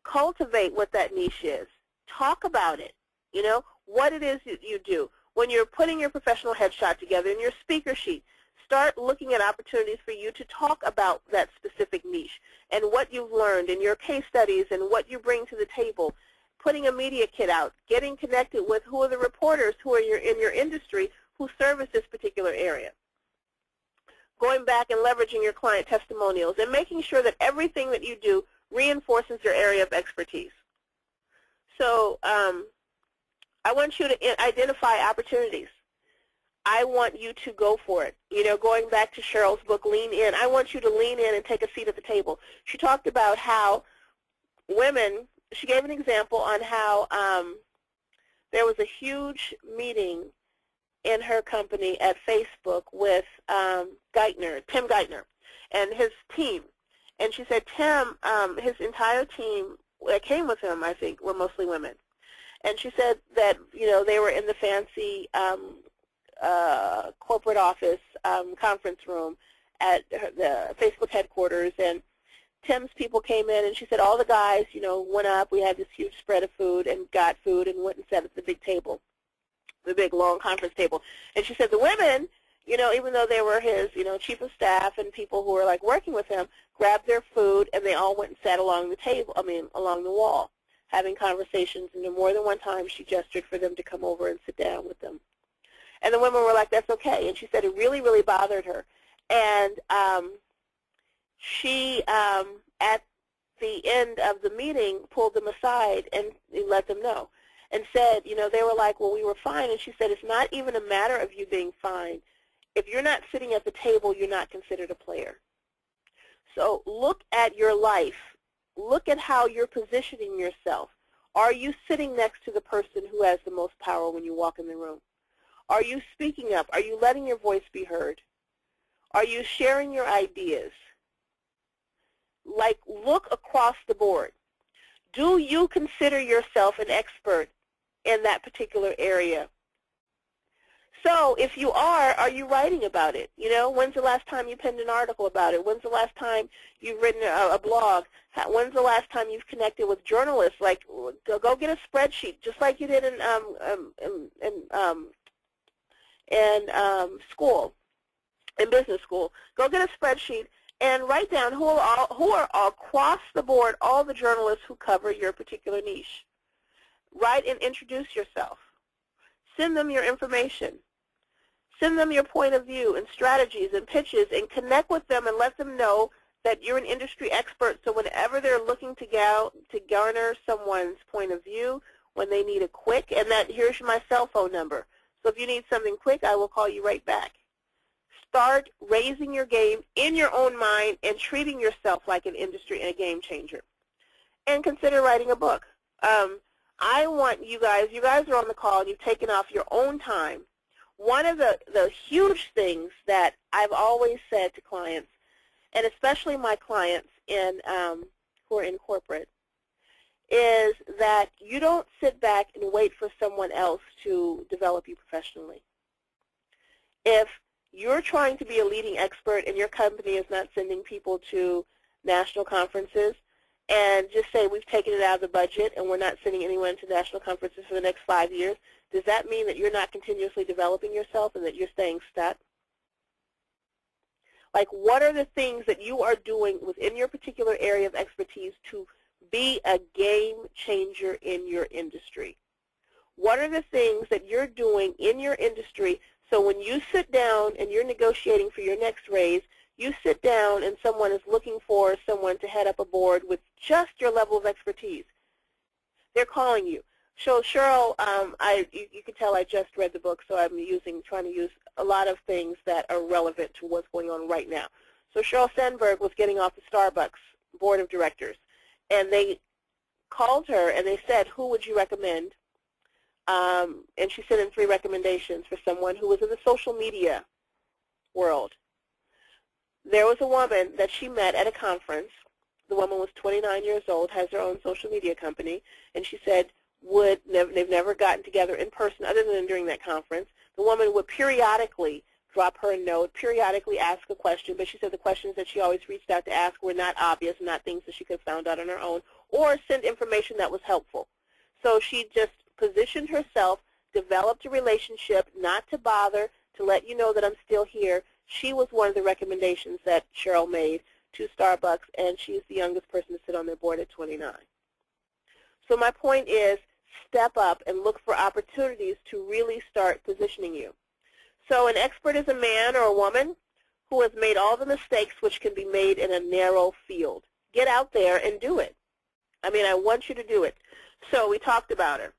cultivate what that niche is. Talk about it, you know, what it is that you do. When you're putting your professional headshot together in your speaker sheet, start looking at opportunities for you to talk about that specific niche and what you've learned in your case studies and what you bring to the table, putting a media kit out, getting connected with who are the reporters who are in your industry who service this particular area, going back and leveraging your client testimonials and making sure that everything that you do reinforces your area of expertise. So I want you to identify opportunities. I want you to go for it. You know, going back to Cheryl's book, Lean In, I want you to lean in and take a seat at the table. She talked about how women, she gave an example on how there was a huge meeting in her company at Facebook with Tim Geithner, and his team. And she said Tim, his entire team that came with him, I think, were mostly women. And she said that, you know, they were in the fancy corporate office conference room at the Facebook headquarters, and Tim's people came in, and she said all the guys, you know, went up. We had this huge spread of food and got food and went and sat at the big table, the big long conference table. And she said the women, you know, even though they were his, you know, chief of staff and people who were like working with him, grabbed their food and they all went and sat along the table, along the wall, having conversations. And more than one time she gestured for them to come over and sit down with them. And the women were like, that's okay. And she said it really, really bothered her. And she, at the end of the meeting, pulled them aside and let them know and said, you know, they were like, well, we were fine. And she said, it's not even a matter of you being fine. If you're not sitting at the table, you're not considered a player. So look at your life. Look at how you're positioning yourself. Are you sitting next to the person who has the most power when you walk in the room? Are you speaking up? Are you letting your voice be heard? Are you sharing your ideas? Like, look across the board. Do you consider yourself an expert in that particular area? So if you are you writing about it? You know, when's the last time you penned an article about it? When's the last time you've written a blog? When's the last time you've connected with journalists? Like, go get a spreadsheet, just like you did in school, in business school. Go get a spreadsheet and write down who are across the board all the journalists who cover your particular niche. Write and introduce yourself. Send them your information. Send them your point of view and strategies and pitches, and connect with them and let them know that you're an industry expert, so whenever they're looking to garner someone's point of view, when they need a quick, and that here's my cell phone number. So if you need something quick, I will call you right back. Start raising your game in your own mind and treating yourself like an industry and a game changer. And consider writing a book. I want you guys are on the call and you've taken off your own time. One of the huge things that I've always said to clients, and especially my clients who are in corporate, is that you don't sit back and wait for someone else to develop you professionally. If you're trying to be a leading expert and your company is not sending people to national conferences, and just say we've taken it out of the budget and we're not sending anyone to national conferences for the next 5 years, does that mean that you're not continuously developing yourself and that you're staying stuck? Like, what are the things that you are doing within your particular area of expertise to be a game changer in your industry? What are the things that you're doing in your industry so when you sit down and you're negotiating for your next raise, you sit down and someone is looking for someone to head up a board with just your level of expertise? They're calling you. So Cheryl, you can tell I just read the book, so I'm trying to use a lot of things that are relevant to what's going on right now. So Sheryl Sandberg was getting off the Starbucks board of directors, and they called her and they said, who would you recommend? And she sent in 3 recommendations for someone who was in the social media world. There was a woman that she met at a conference. The woman was 29 years old, has her own social media company, and she said they've never gotten together in person other than during that conference. The woman would periodically drop her a note, periodically ask a question, but she said the questions that she always reached out to ask were not obvious, not things that she could have found out on her own, or send information that was helpful. So she just positioned herself, developed a relationship, not to bother, to let you know that I'm still here. She was one of the recommendations that Cheryl made to Starbucks, and she's the youngest person to sit on their board at 29. So my point is, step up and look for opportunities to really start positioning you. So an expert is a man or a woman who has made all the mistakes which can be made in a narrow field. Get out there and do it. I mean, I want you to do it. So we talked about her.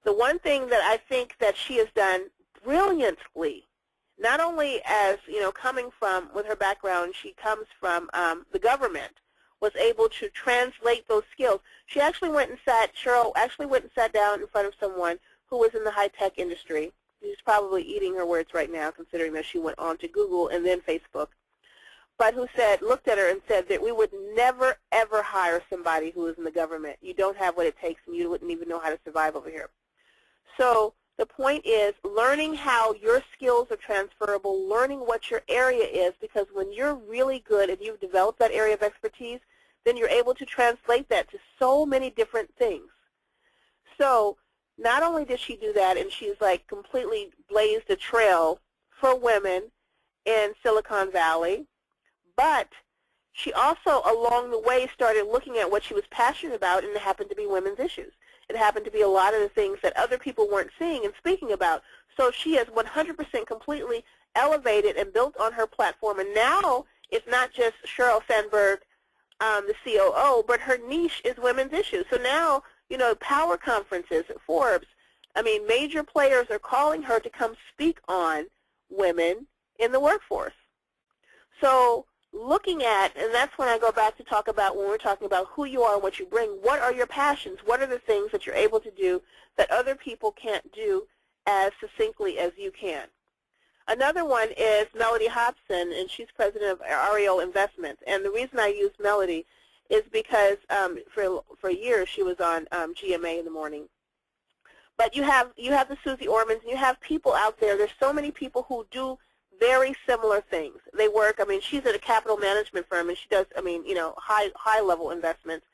The one thing that I think that she has done brilliantly, not only as, coming from, with her background, she comes from the government, was able to translate those skills. Cheryl actually went and sat down in front of someone who was in the high-tech industry. She's probably eating her words right now, considering that she went on to Google and then Facebook, but who looked at her and said that we would never, ever hire somebody who is in the government. You don't have what it takes, and you wouldn't even know how to survive over here. So the point is learning how your skills are transferable, learning what your area is, because when you're really good and you've developed that area of expertise, then you're able to translate that to so many different things. So not only did she do that, and she's like completely blazed a trail for women in Silicon Valley, but she also along the way started looking at what she was passionate about, and it happened to be women's issues. It happened to be a lot of the things that other people weren't seeing and speaking about. So she has 100% completely elevated and built on her platform. And now it's not just Sheryl Sandberg, the COO, but her niche is women's issues. So now, power conferences, Forbes, major players are calling her to come speak on women in the workforce. So looking at, and that's when I go back to talk about when we're talking about who you are and what you bring, what are your passions? What are the things that you're able to do that other people can't do as succinctly as you can? Another one is Melody Hobson, and she's president of Ariel Investments. And the reason I use Melody is because for years she was on GMA in the morning. But you have the Susie Ormans, and you have people out there. There's so many people who do very similar things. They work, she's at a capital management firm, and she does, high-level investments.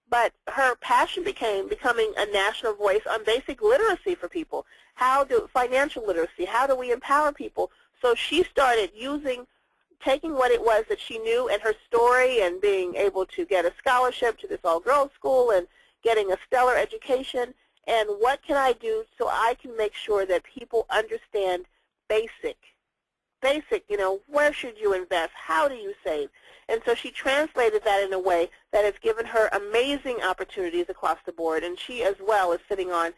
But her passion becoming a national voice on basic literacy for people. Financial literacy, how do we empower people? So she started taking what it was that she knew and her story, and being able to get a scholarship to this all-girls school and getting a stellar education, and what can I do so I can make sure that people understand basic, where should you invest? How do you save? And so she translated that in a way that has given her amazing opportunities across the board. And she as well is sitting on,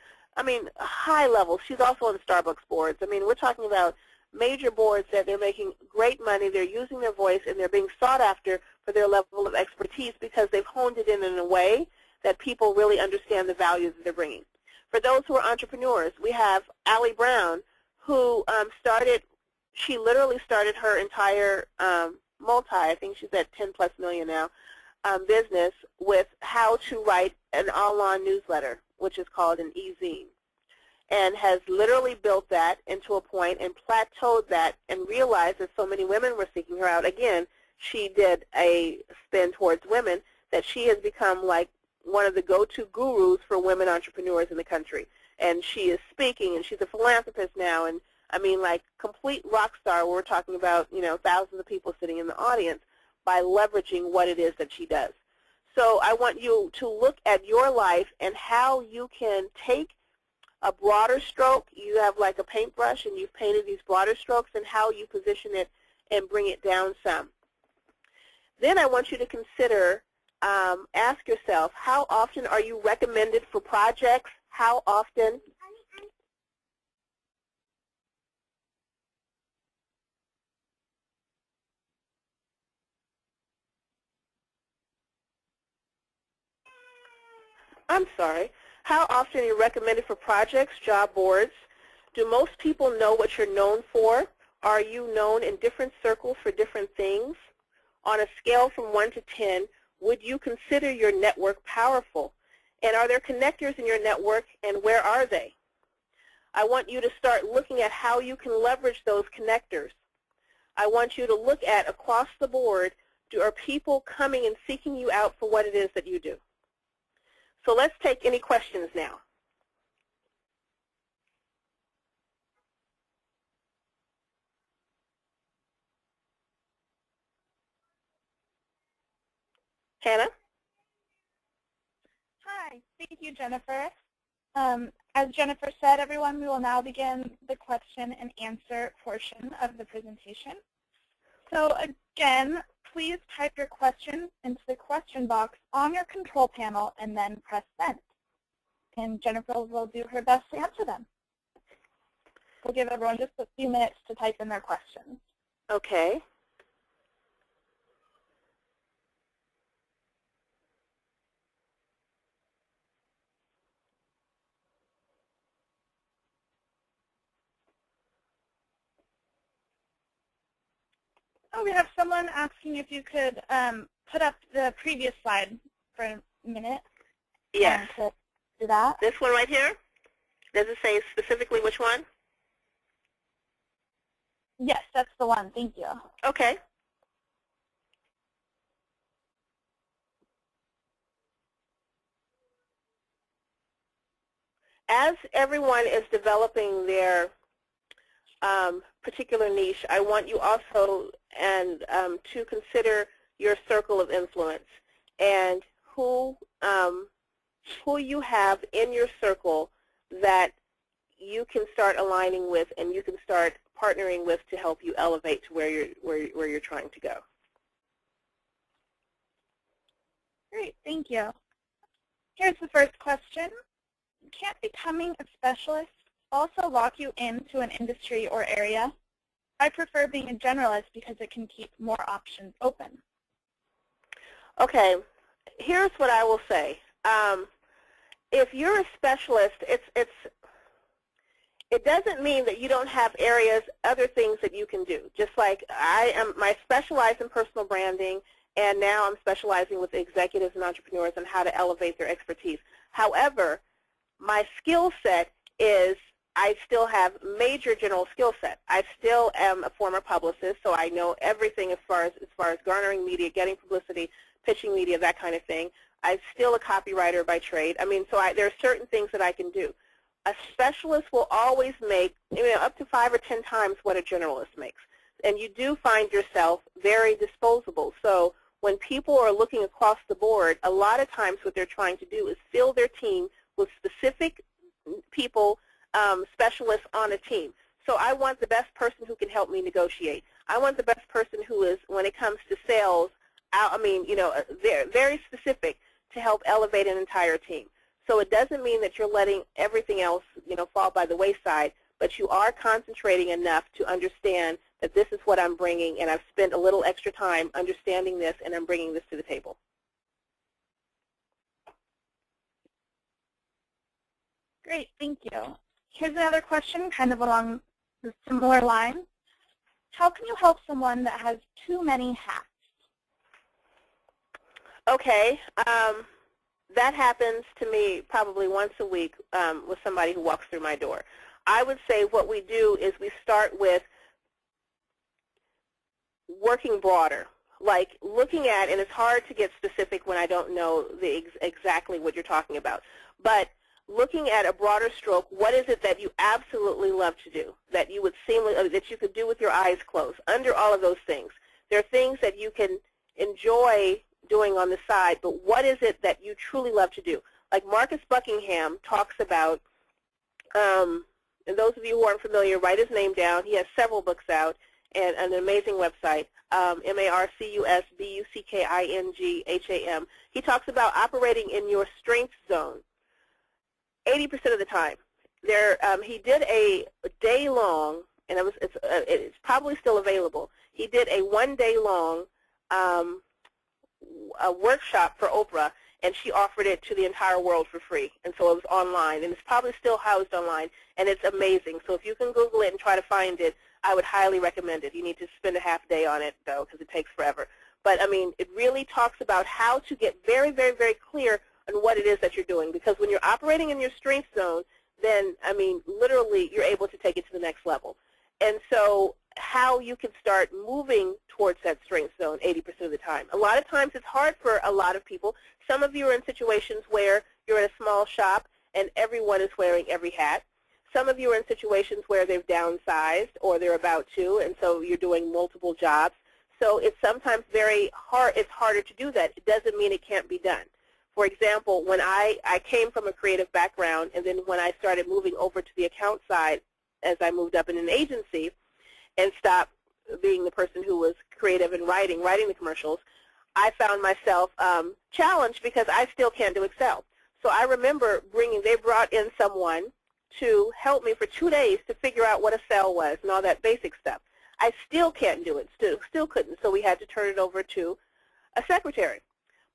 high levels. She's also on Starbucks boards. We're talking about major boards that they're making great money. They're using their voice, and they're being sought after for their level of expertise because they've honed it in a way that people really understand the values that they're bringing. For those who are entrepreneurs, we have Allie Brown, who she literally started her entire I think she's at 10+ million now, business with how to write an online newsletter, which is called an e-zine, and has literally built that into a point and plateaued that and realized that so many women were seeking her out. Again, she did a spin towards women that she has become like one of the go-to gurus for women entrepreneurs in the country. And she is speaking, and she's a philanthropist now, and I mean, like complete rock star, we're talking about, thousands of people sitting in the audience, by leveraging what it is that she does. So I want you to look at your life and how you can take a broader stroke. You have like a paintbrush and you've painted these broader strokes, and how you position it and bring it down some. Then I want you to consider, ask yourself, how often are you recommended for projects? How often? I'm sorry. How often are you recommended for projects, job boards? Do most people know what you're known for? Are you known in different circles for different things? On a scale from 1 to 10, would you consider your network powerful? And are there connectors in your network, and where are they? I want you to start looking at how you can leverage those connectors. I want you to look at, across the board, are people coming and seeking you out for what it is that you do? So let's take any questions now. Hannah? Hi, thank you, Jennifer. As Jennifer said, everyone, we will now begin the question and answer portion of the presentation. So again, please type your questions into the question box on your control panel and then press send. And Jennifer will do her best to answer them. We'll give everyone just a few minutes to type in their questions. Okay. Oh, we have someone asking if you could put up the previous slide for a minute. Yes. To do that. This one right here? Does it say specifically which one? Yes, that's the one. Thank you. Okay. As everyone is developing their particular niche, I want you also to consider your circle of influence and who you have in your circle that you can start aligning with and you can start partnering with to help you elevate to where you're trying to go. Great, thank you. Here's the first question. Can't becoming a specialist also lock you into an industry or area? I prefer being a generalist because it can keep more options open. Okay, here's what I will say. If you're a specialist, it doesn't mean that you don't have areas, other things that you can do. Just like I specialize in personal branding, and now I'm specializing with executives and entrepreneurs on how to elevate their expertise. However, my skill set is I still have major general skill set. I still am a former publicist, so I know everything as far as garnering media, getting publicity, pitching media, that kind of thing. I'm still a copywriter by trade. I mean, so there are certain things that I can do. A specialist will always make up to 5 or 10 times what a generalist makes. And you do find yourself very disposable. So when people are looking across the board, a lot of times what they're trying to do is fill their team with specific people, specialists on a team. So I want the best person who can help me negotiate. I want the best person who is, when it comes to sales, they're very specific to help elevate an entire team. So it doesn't mean that you're letting everything else, fall by the wayside, but you are concentrating enough to understand that this is what I'm bringing, and I've spent a little extra time understanding this, and I'm bringing this to the table. Great, thank you. Here's another question, kind of along the similar line. How can you help someone that has too many hats? Okay, that happens to me probably once a week with somebody who walks through my door. I would say what we do is we start with working broader, like looking at, and it's hard to get specific when I don't know exactly what you're talking about, but looking at a broader stroke, what is it that you absolutely love to do, that you would that you could do with your eyes closed? Under all of those things, there are things that you can enjoy doing on the side, but what is it that you truly love to do? Like Marcus Buckingham talks about, and those of you who aren't familiar, write his name down. He has several books out and an amazing website, MarcusBuckingham. He talks about operating in your strength zone 80% of the time. He did a day-long, and it's probably still available. He did a one-day-long a workshop for Oprah, and she offered it to the entire world for free. And so it was online, and it's probably still housed online, and it's amazing. So if you can Google it and try to find it, I would highly recommend it. You need to spend a half day on it, though, because it takes forever. But, I mean, it really talks about how to get very, very, very clear on what it is that you're doing. Because when you're operating in your strength zone, then, I mean, literally, you're able to take it to the next level. And so how you can start moving towards that strength zone 80% of the time. A lot of times it's hard for a lot of people. Some of you are in situations where you're in a small shop and everyone is wearing every hat. Some of you are in situations where they've downsized or they're about to, and so you're doing multiple jobs. So it's sometimes very hard. It's harder to do that. It doesn't mean it can't be done. For example, when I came from a creative background, and then when I started moving over to the account side as I moved up in an agency and stopped being the person who was creative and writing the commercials, I found myself challenged because I still can't do Excel. So I remember they brought in someone to help me for 2 days to figure out what a cell was and all that basic stuff. I still can't do it, still couldn't, so we had to turn it over to a secretary.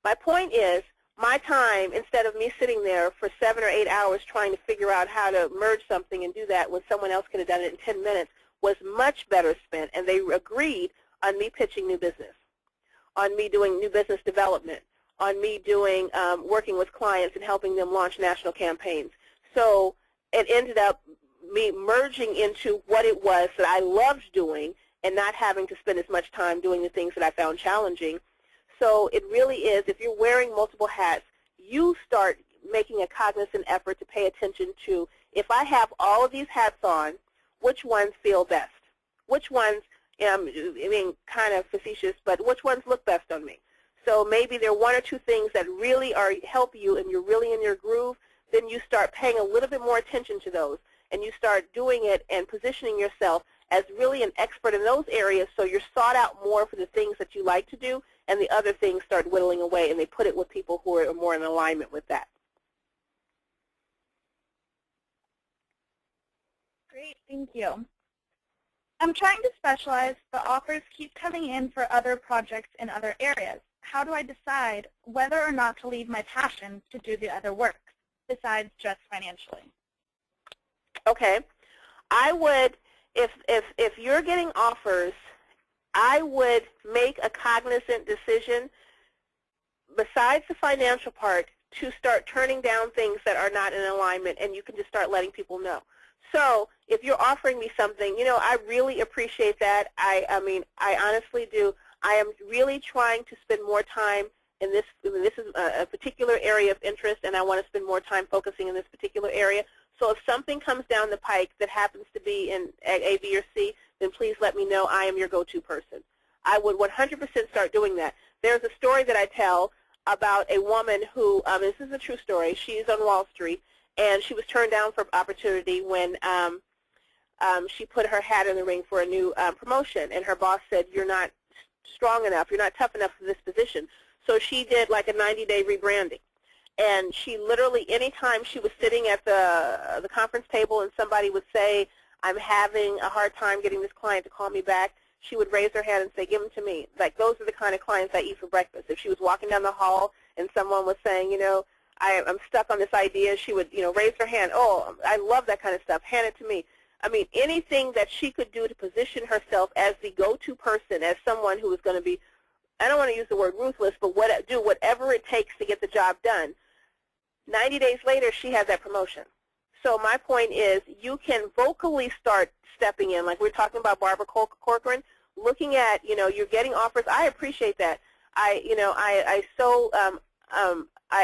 My point is, my time, instead of me sitting there for 7 or 8 hours trying to figure out how to merge something and do that when someone else could have done it in 10 minutes, was much better spent, and they agreed on me pitching new business, on me doing new business development, on me doing working with clients and helping them launch national campaigns. So it ended up me merging into what it was that I loved doing and not having to spend as much time doing the things that I found challenging. So it really is, if you're wearing multiple hats, you start making a cognizant effort to pay attention to, if I have all of these hats on, which ones feel best? Which ones, I mean, kind of facetious, but which ones look best on me? So maybe there are 1 or 2 things that really help you and you're really in your groove, then you start paying a little bit more attention to those, and you start doing it and positioning yourself as really an expert in those areas, so you're sought out more for the things that you like to do, and the other things start whittling away, and they put it with people who are more in alignment with that. Great, thank you. I'm trying to specialize, but offers keep coming in for other projects in other areas. How do I decide whether or not to leave my passion to do the other work, besides just financially? Okay. I would, if you're getting offers, I would make a cognizant decision, besides the financial part, to start turning down things that are not in alignment, and you can just start letting people know. So if you're offering me something, you know, I really appreciate that. I mean, I honestly do. I am really trying to spend more time in this. This is a particular area of interest, and I want to spend more time focusing in this particular area. So if something comes down the pike that happens to be in A, B, or C, then please let me know. I am your go-to person. I would 100% start doing that. There's a story that I tell about a woman who, this is a true story, she's on Wall Street, and she was turned down for opportunity when she put her hat in the ring for a new promotion, and her boss said, you're not strong enough, you're not tough enough for this position. So she did like a 90-day rebranding. And she literally, anytime she was sitting at the conference table and somebody would say, I'm having a hard time getting this client to call me back, she would raise her hand and say, give them to me. Like, those are the kind of clients I eat for breakfast. If she was walking down the hall and someone was saying, you know, I'm stuck on this idea, she would, you know, raise her hand. Oh, I love that kind of stuff. Hand it to me. I mean, anything that she could do to position herself as the go-to person, as someone who is going to be, I don't want to use the word ruthless, but do whatever it takes to get the job done. 90 days later, she had that promotion. So my point is, you can vocally start stepping in, like we were talking about Barbara Corcoran, looking at, you know, you're getting offers. I appreciate that. I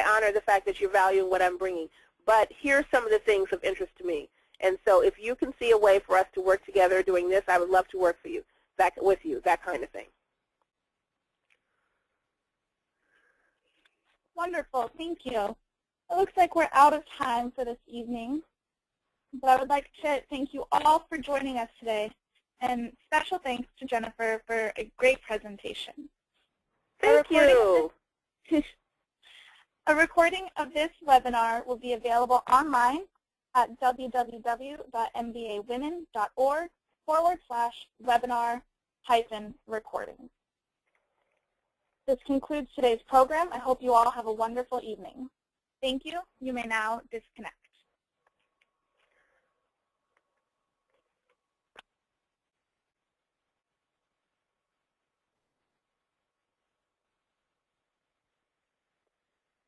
honor the fact that you're valuing what I'm bringing. but here's some of the things of interest to me. And so if you can see a way for us to work together doing this, I would love to work with you, that kind of thing. Wonderful. Thank you. It looks like we're out of time for this evening, but I would like to thank you all for joining us today, and special thanks to Jennifer for a great presentation. Thank you. A recording of this webinar will be available online at www.mbawomen.org/webinar-recordings. This concludes today's program. I hope you all have a wonderful evening. Thank you. You may now disconnect.